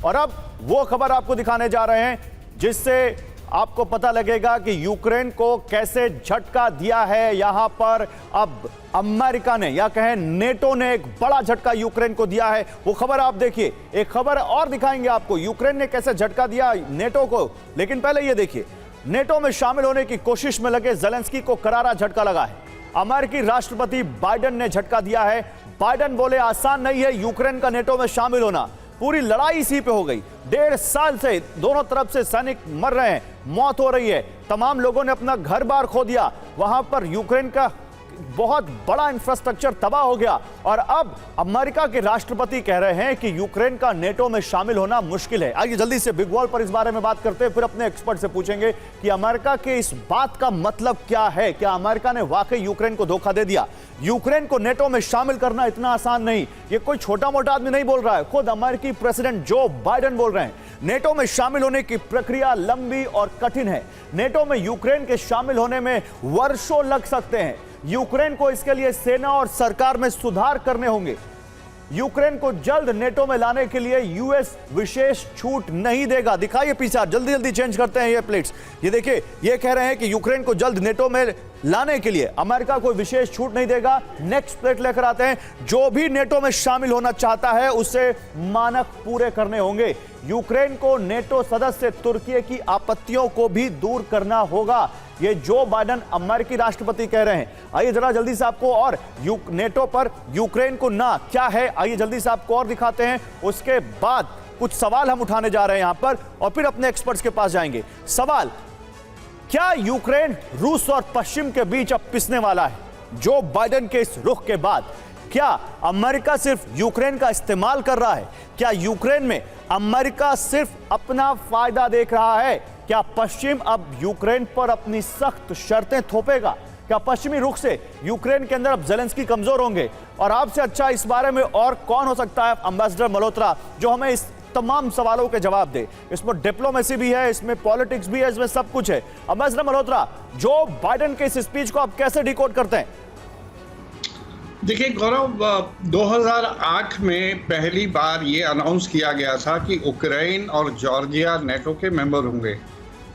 और अब वो खबर आपको दिखाने जा रहे हैं जिससे आपको पता लगेगा कि यूक्रेन को कैसे झटका दिया है यहां पर। अब अमेरिका ने या कहें नेटो ने एक बड़ा झटका यूक्रेन को दिया है। वो खबर आप देखिए, एक खबर और दिखाएंगे आपको यूक्रेन ने कैसे झटका दिया नेटो को। लेकिन पहले ये देखिए, नेटो में शामिल होने की कोशिश में लगे ज़ेलेंस्की को करारा झटका लगा है। अमेरिकी राष्ट्रपति बाइडेन ने झटका दिया है। बाइडेन बोले आसान नहीं है यूक्रेन का नेटो में शामिल होना, पूरी लड़ाई इसी पे हो गई। 1.5 साल से दोनों तरफ से सैनिक मर रहे हैं, मौत हो रही है, तमाम लोगों ने अपना घर बार खो दिया, वहां पर यूक्रेन का बहुत बड़ा इंफ्रास्ट्रक्चर तबाह हो गया। और अब अमेरिका के राष्ट्रपति कह रहे हैं कि यूक्रेन का नेटो में शामिल होना मुश्किल है। आइए जल्दी से बिग वॉल पर इस बारे में बात करते हैं, फिर अपने एक्सपर्ट से पूछेंगे कि अमेरिका के इस बात का मतलब क्या है। क्या अमेरिका ने वाकई यूक्रेन को धोखा दे दिया? यूक्रेन को नेटो में शामिल करना इतना आसान नहीं, ये कोई छोटा मोटा आदमी नहीं बोल रहा है, खुद अमेरिकी प्रेसिडेंट जो बाइडेन बोल रहे हैं। नेटो में शामिल होने की प्रक्रिया लंबी और कठिन है। नेटो में यूक्रेन के शामिल होने में वर्षों लग सकते हैं। यूक्रेन को इसके लिए सेना और सरकार में सुधार करने होंगे। यूक्रेन को जल्द नेटो में लाने के लिए यूएस विशेष छूट नहीं देगा। दिखाइए पीछे, जल्दी जल्दी चेंज करते हैं ये प्लेट्स। ये देखिए, ये कह रहे हैं कि यूक्रेन को जल्द नेटो में लाने के लिए अमेरिका कोई विशेष छूट नहीं देगा। नेक्स्ट प्लेट लेकर आते हैं, जो भी नेटो में शामिल होना चाहता है उसे मानक पूरे करने होंगे। यूक्रेन को नेटो सदस्य तुर्की की आपत्तियों को भी दूर करना होगा, ये जो बाइडेन अमेरिकी राष्ट्रपति कह रहे हैं। आइए जरा जल्दी से आपको और नेटो पर यूक्रेन को ना क्या है, आइए जल्दी से आपको और दिखाते हैं। उसके बाद कुछ सवाल हम उठाने जा रहे हैं यहां पर और फिर अपने एक्सपर्ट्स के पास जाएंगे। सवाल, क्या यूक्रेन रूस और पश्चिम के बीच अब पिसने वाला है? जो बाइडेन के इस रुख के बाद क्या अमेरिका सिर्फ यूक्रेन का इस्तेमाल कर रहा है? क्या यूक्रेन में अमेरिका सिर्फ अपना फायदा देख रहा है? क्या पश्चिम अब यूक्रेन पर अपनी सख्त शर्तें थोपेगा? क्या पश्चिमी रुख से यूक्रेन के अंदर अब ज़ेलेंस्की कमजोर होंगे? और आपसे अच्छा इस बारे में और कौन हो सकता है एम्बेसडर मल्होत्रा, जो हमें इस तमाम सवालों के जवाब दे। इसमें डिप्लोमेसी भी है, इसमें पॉलिटिक्स भी है, इसमें सब कुछ है। एम्बेसडर मल्होत्रा, जो बाइडेन के इस स्पीच को आप कैसे डिकोड करते हैं? देखिए गौरव, 2008 में पहली बार ये अनाउंस किया गया था कि यूक्रेन और जॉर्जिया नेटो के मेंबर होंगे।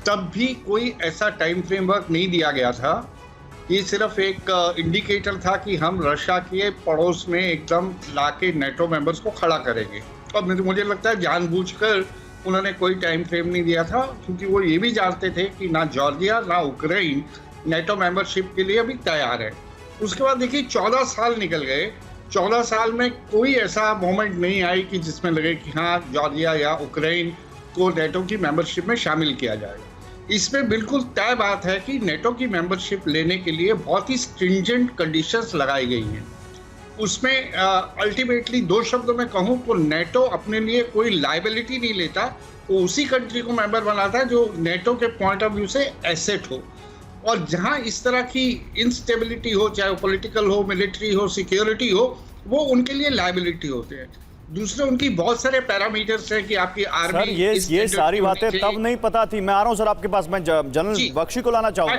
तब भी कोई ऐसा टाइम फ्रेमवर्क नहीं दिया गया था। ये सिर्फ एक इंडिकेटर था कि हम रशिया के पड़ोस में एकदम लाके नेटो मेंबर्स को खड़ा करेंगे। और मुझे लगता है जानबूझकर उन्होंने कोई टाइम फ्रेम नहीं दिया था, क्योंकि वो ये भी जानते थे कि ना जॉर्जिया ना यूक्रेन नेटो मेंबरशिप के लिए अभी तैयार है। उसके बाद देखिए 14 साल निकल गए। 14 साल में कोई ऐसा मोमेंट नहीं आई कि जिसमें लगे कि हाँ जॉर्जिया या यूक्रेन को नेटो की मेंबरशिप में शामिल किया जाएगा। इसमें बिल्कुल तय बात है कि नेटो की मेंबरशिप लेने के लिए बहुत ही स्ट्रिंजेंट कंडीशंस लगाई गई हैं। उसमें अल्टीमेटली दो शब्दों में कहूँ तो नेटो अपने लिए कोई लायबिलिटी नहीं लेता, वो उसी कंट्री को मेंबर बनाता है जो नेटो के पॉइंट ऑफ व्यू से एसेट हो। और जहां इस तरह की इंस्टेबिलिटी हो, चाहे वो पॉलिटिकल हो, मिलिट्री हो, सिक्योरिटी हो, वो उनके लिए लायबिलिटी होते हैं। दूसरे उनकी बहुत सारे पैरामीटर्स हैं कि आपकी आर्मी। सर ये सारी बातें तब नहीं पता थी। मैं आ रहा हूं सर आपके पास, मैं जनरल बख्शी को लाना चाहूंगा।